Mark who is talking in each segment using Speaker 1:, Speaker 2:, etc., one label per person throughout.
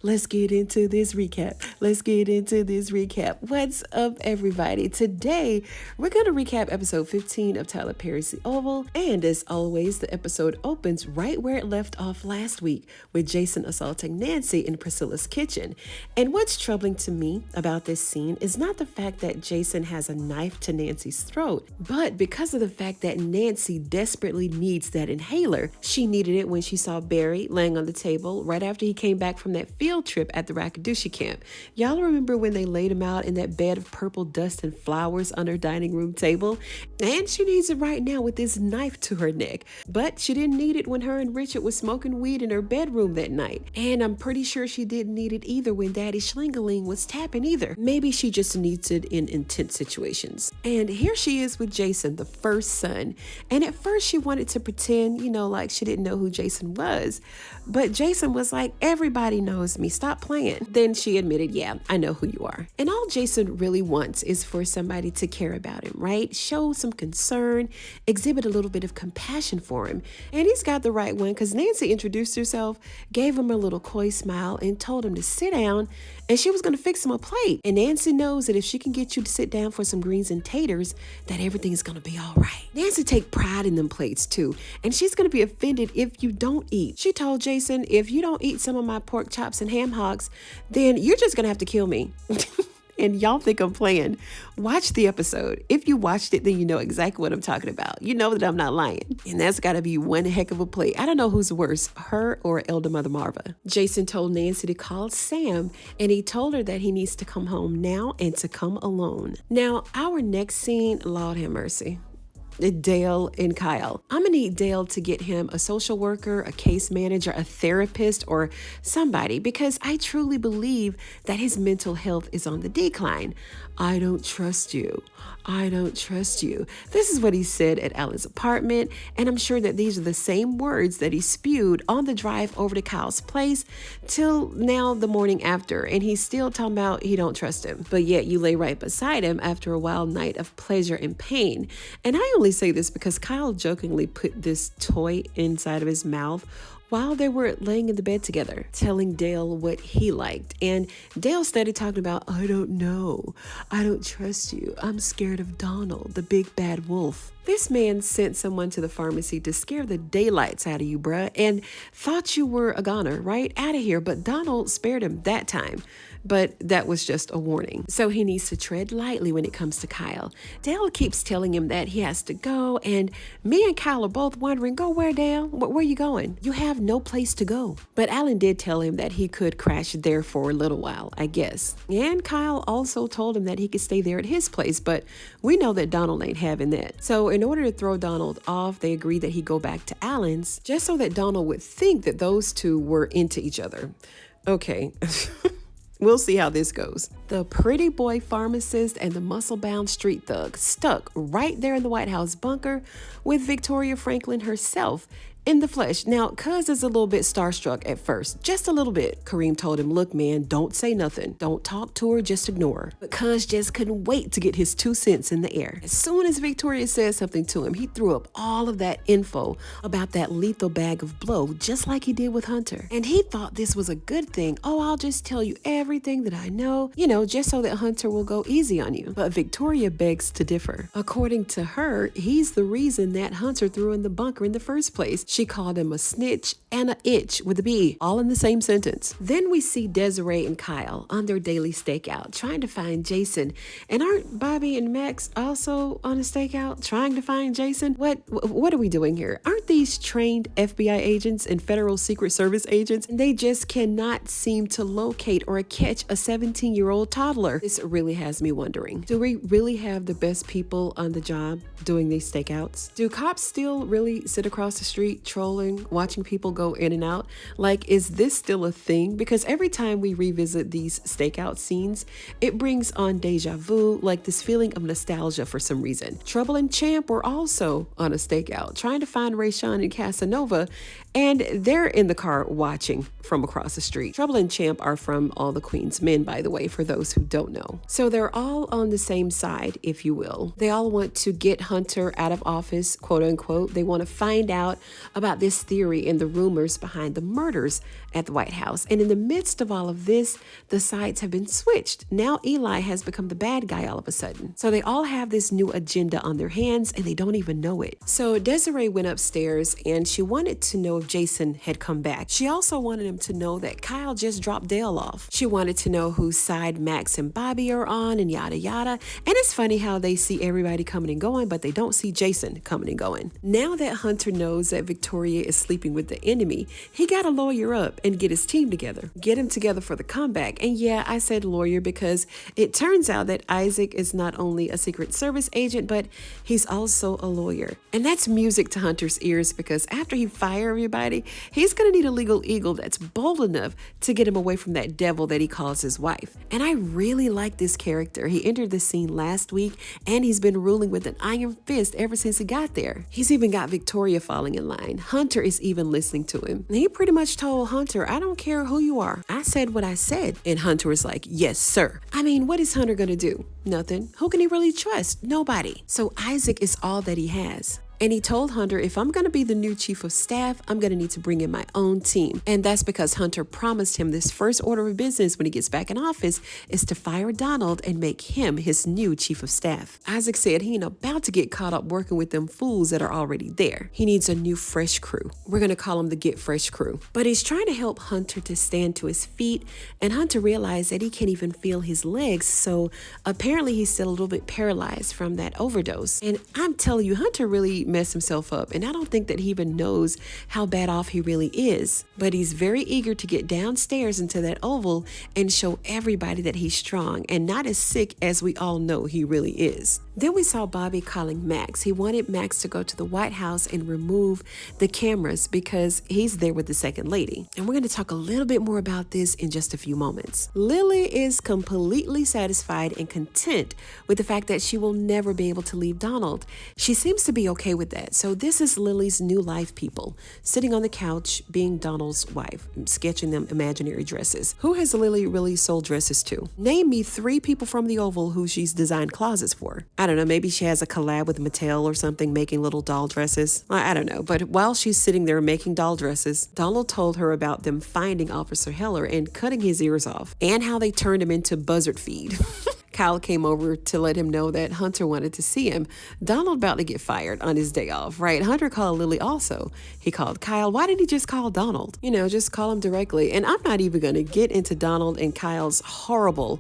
Speaker 1: Let's get into this recap. What's up, everybody? Today, we're going to recap episode 15 of Tyler Perry's The Oval. And as always, the episode opens right where it left off last week with Jason assaulting Nancy in Priscilla's kitchen. And what's troubling to me about this scene is not the fact that Jason has a knife to Nancy's throat, but because of the fact that Nancy desperately needs that inhaler. She needed it when she saw Barry laying on the table right after he came back from that field trip at the Rakadushy camp. Y'all remember when they laid him out in that bed of purple dust and flowers on her dining room table? And she needs it right now with this knife to her neck. But she didn't need it when her and Richard was smoking weed in her bedroom that night. And I'm pretty sure she didn't need it either when Daddy Schlingeling was tapping either. Maybe she just needs it in intense situations. And here she is with Jason, the first son. And at first she wanted to pretend, like she didn't know who Jason was. But Jason was like, everybody knows me, stop playing. Then she admitted, yeah, I know who you are. And all Jason really wants is for somebody to care about him, right? Show some concern, exhibit a little bit of compassion for him. And he's got the right one because Nancy introduced herself, gave him a little coy smile and told him to sit down and she was going to fix him a plate. And Nancy knows that if she can get you to sit down for some greens and taters, that everything is going to be all right. Nancy take pride in them plates too. And she's going to be offended if you don't eat. She told Jason, if you don't eat some of my pork chops and ham hocks, then you're just going to have to kill me. And y'all think I'm playing. Watch the episode. If you watched it, then you know exactly what I'm talking about. You know that I'm not lying. And that's got to be one heck of a play. I don't know who's worse, her or Elder Mother Marva. Jason told Nancy to call Sam, and he told her that he needs to come home now and to come alone. Now, our next scene, Lord have mercy. Dale and Kyle. I'm gonna need Dale to get him a social worker, a case manager, a therapist, or somebody, because I truly believe that his mental health is on the decline. I don't trust you. I don't trust you. This is what he said at Alan's apartment, and I'm sure that these are the same words that he spewed on the drive over to Kyle's place till now the morning after, and he's still talking about he don't trust him. But yet you lay right beside him after a wild night of pleasure and pain. And I only say this because Kyle jokingly put this toy inside of his mouth while they were laying in the bed together, telling Dale what he liked. And Dale started talking about, I don't know. I don't trust you. I'm scared of Donald, the big bad wolf. This man sent someone to the pharmacy to scare the daylights out of you, bruh, and thought you were a goner, right? Out of here. But Donald spared him that time. But that was just a warning. So he needs to tread lightly when it comes to Kyle. Dale keeps telling him that he has to go, and me and Kyle are both wondering, go where, Dale? Where are you going? You have no place to go. But Alan did tell him that he could crash there for a little while, I guess. And Kyle also told him that he could stay there at his place, but we know that Donald ain't having that. So in order to throw Donald off, they agreed that he go back to Alan's, just so that Donald would think that those two were into each other. Okay. We'll see how this goes. The pretty boy pharmacist and the muscle-bound street thug stuck right there in the White House bunker with Victoria Franklin herself in the flesh. Now, Cuz is a little bit starstruck at first, just a little bit. Kareem told him, look, man, don't say nothing. Don't talk to her, just ignore her. But Cuz just couldn't wait to get his 2 cents in the air. As soon as Victoria said something to him, he threw up all of that info about that lethal bag of blow, just like he did with Hunter. And he thought this was a good thing. Oh, I'll just tell you everything that I know, just so that Hunter will go easy on you. But Victoria begs to differ. According to her, he's the reason that Hunter threw in the bunker in the first place. She called him a snitch and a itch with a B, all in the same sentence. Then we see Desiree and Kyle on their daily stakeout, trying to find Jason. And aren't Bobby and Max also on a stakeout, trying to find Jason? What are we doing here? Aren't these trained FBI agents and Federal Secret Service agents? And they just cannot seem to locate or catch a 17-year-old toddler. This really has me wondering, do we really have the best people on the job doing these stakeouts? Do cops still really sit across the street trolling, watching people go in and out? Like, is this still a thing? Because every time we revisit these stakeout scenes, it brings on deja vu, like this feeling of nostalgia for some reason. Trouble and Champ were also on a stakeout, trying to find Rayshawn and Casanova, and they're in the car watching from across the street. Trouble and Champ are from All the Queen's Men, by the way, for those who don't know. So they're all on the same side, if you will. They all want to get Hunter out of office, quote unquote. They want to find out about this theory and the rumors behind the murders at the White House. And in the midst of all of this, the sides have been switched. Now Eli has become the bad guy all of a sudden. So they all have this new agenda on their hands and they don't even know it. So Desiree went upstairs and she wanted to know if Jason had come back. She also wanted him to know that Kyle just dropped Dale off. She wanted to know whose side Max and Bobby are on and yada yada. And it's funny how they see everybody coming and going, but they don't see Jason coming and going. Now that Hunter knows that Victoria is sleeping with the enemy, he got to lawyer up and get his team together. Get him together for the comeback. And yeah, I said lawyer because it turns out that Isaac is not only a Secret Service agent, but he's also a lawyer. And that's music to Hunter's ears because after he fires everybody, he's going to need a legal eagle that's bold enough to get him away from that devil that he calls his wife. And I really like this character. He entered the scene last week and he's been ruling with an iron fist ever since he got there. He's even got Victoria falling in line. Hunter is even listening to him. And he pretty much told Hunter, I don't care who you are. I said what I said. And Hunter was like, yes, sir. I mean, what is Hunter going to do? Nothing. Who can he really trust? Nobody. So Isaac is all that he has. And he told Hunter, if I'm going to be the new chief of staff, I'm going to need to bring in my own team. And that's because Hunter promised him this first order of business when he gets back in office is to fire Donald and make him his new chief of staff. Isaac said he ain't about to get caught up working with them fools that are already there. He needs a new fresh crew. We're going to call him the Get Fresh crew. But he's trying to help Hunter to stand to his feet. And Hunter realized that he can't even feel his legs. So apparently he's still a little bit paralyzed from that overdose. And I'm telling you, Hunter really messed himself up, and I don't think that he even knows how bad off he really is. But he's very eager to get downstairs into that oval and show everybody that he's strong and not as sick as we all know he really is. Then we saw Bobby calling Max. He wanted Max to go to the White House and remove the cameras because he's there with the second lady. And we're going to talk a little bit more about this in just a few moments. Lily is completely satisfied and content with the fact that she will never be able to leave Donald. She seems to be okay with that. So this is Lily's new life people, sitting on the couch being Donald's wife, sketching them imaginary dresses. Who has Lily really sold dresses to? Name me 3 people from the Oval who she's designed closets for. I don't know, maybe she has a collab with Mattel or something making little doll dresses. I don't know, but while she's sitting there making doll dresses, Donald told her about them finding Officer Heller and cutting his ears off, and how they turned him into buzzard feed. Kyle came over to let him know that Hunter wanted to see him. Donald about to get fired on his day off, right? Hunter called Lily also. He called Kyle. Why didn't he just call Donald? You know, just call him directly. And I'm not even going to get into Donald and Kyle's horrible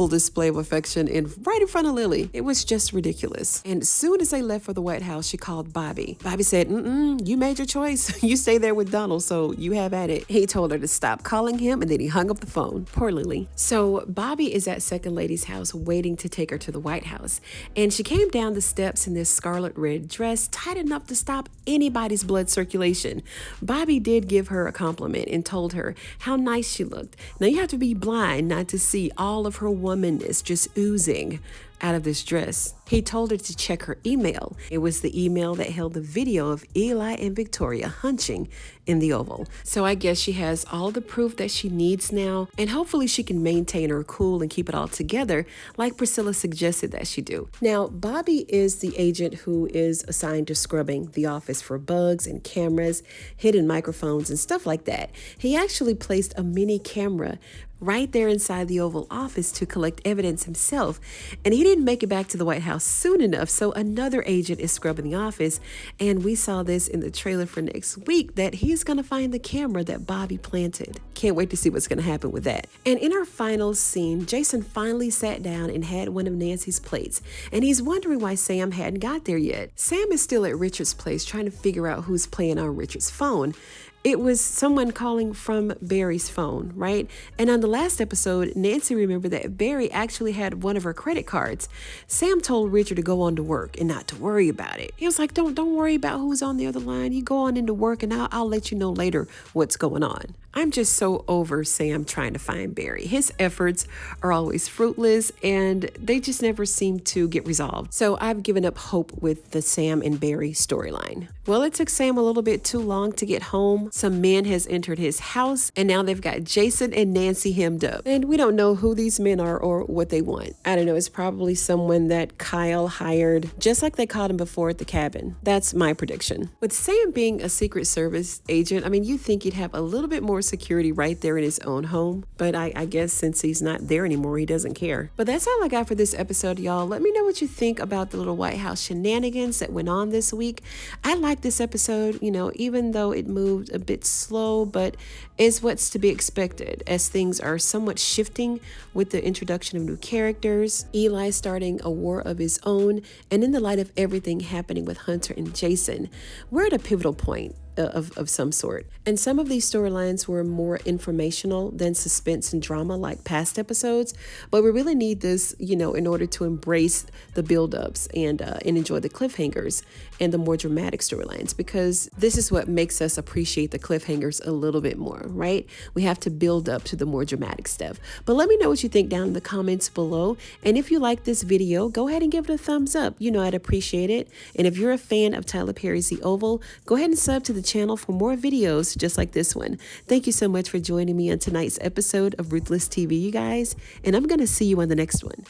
Speaker 1: display of affection right in front of Lily. It was just ridiculous. And as soon as they left for the White House, she called Bobby. Bobby said, you made your choice. You stay there with Donald, so you have at it. He told her to stop calling him, and then he hung up the phone. Poor Lily. So Bobby is at Second Lady's house waiting to take her to the White House. And she came down the steps in this scarlet red dress, tight enough to stop anybody's blood circulation. Bobby did give her a compliment and told her how nice she looked. Now you have to be blind not to see all of her womanness just oozing out of this dress. He told her to check her email. It was the email that held the video of Eli and Victoria hunching in the Oval. So I guess she has all the proof that she needs now, and hopefully she can maintain her cool and keep it all together like Priscilla suggested that she do. Now, Bobby is the agent who is assigned to scrubbing the office for bugs and cameras, hidden microphones, and stuff like that. He actually placed a mini camera right there inside the Oval Office to collect evidence himself. And he didn't make it back to the White House soon enough, so another agent is scrubbing the office. And we saw this in the trailer for next week, that he's going to find the camera that Bobby planted. Can't wait to see what's going to happen with that. And in our final scene, Jason finally sat down and had one of Nancy's plates. And he's wondering why Sam hadn't got there yet. Sam is still at Richard's place trying to figure out who's playing on Richard's phone. It was someone calling from Barry's phone, right? And on the last episode, Nancy remembered that Barry actually had one of her credit cards. Sam told Richard to go on to work and not to worry about it. He was like, don't worry about who's on the other line. You go on into work and I'll let you know later what's going on. I'm just so over Sam trying to find Barry. His efforts are always fruitless and they just never seem to get resolved. So I've given up hope with the Sam and Barry storyline. Well, it took Sam a little bit too long to get home, some man has entered his house, and now they've got Jason and Nancy hemmed up. And we don't know who these men are or what they want. I don't know, it's probably someone that Kyle hired, just like they called him before at the cabin. That's my prediction. With Sam being a Secret Service agent, I mean, you think he'd have a little bit more security right there in his own home, but I guess since he's not there anymore, he doesn't care. But that's all I got for this episode, y'all. Let me know what you think about the little White House shenanigans that went on this week. I like this episode, you know, even though it moved a bit slow, but it's what's to be expected as things are somewhat shifting with the introduction of new characters, Eli starting a war of his own, and in the light of everything happening with Hunter and Jason, we're at a pivotal point of some sort. And some of these storylines were more informational than suspense and drama like past episodes, but we really need this, you know, in order to embrace the build-ups and enjoy the cliffhangers and the more dramatic storylines, because this is what makes us appreciate the cliffhangers a little bit more, right? We have to build up to the more dramatic stuff. But let me know what you think down in the comments below. And if you like this video, go ahead and give it a thumbs up. You know, I'd appreciate it. And if you're a fan of Tyler Perry's The Oval, go ahead and sub to the channel for more videos just like this one. Thank you so much for joining me on tonight's episode of Ruthless TV, you guys, and I'm going to see you on the next one.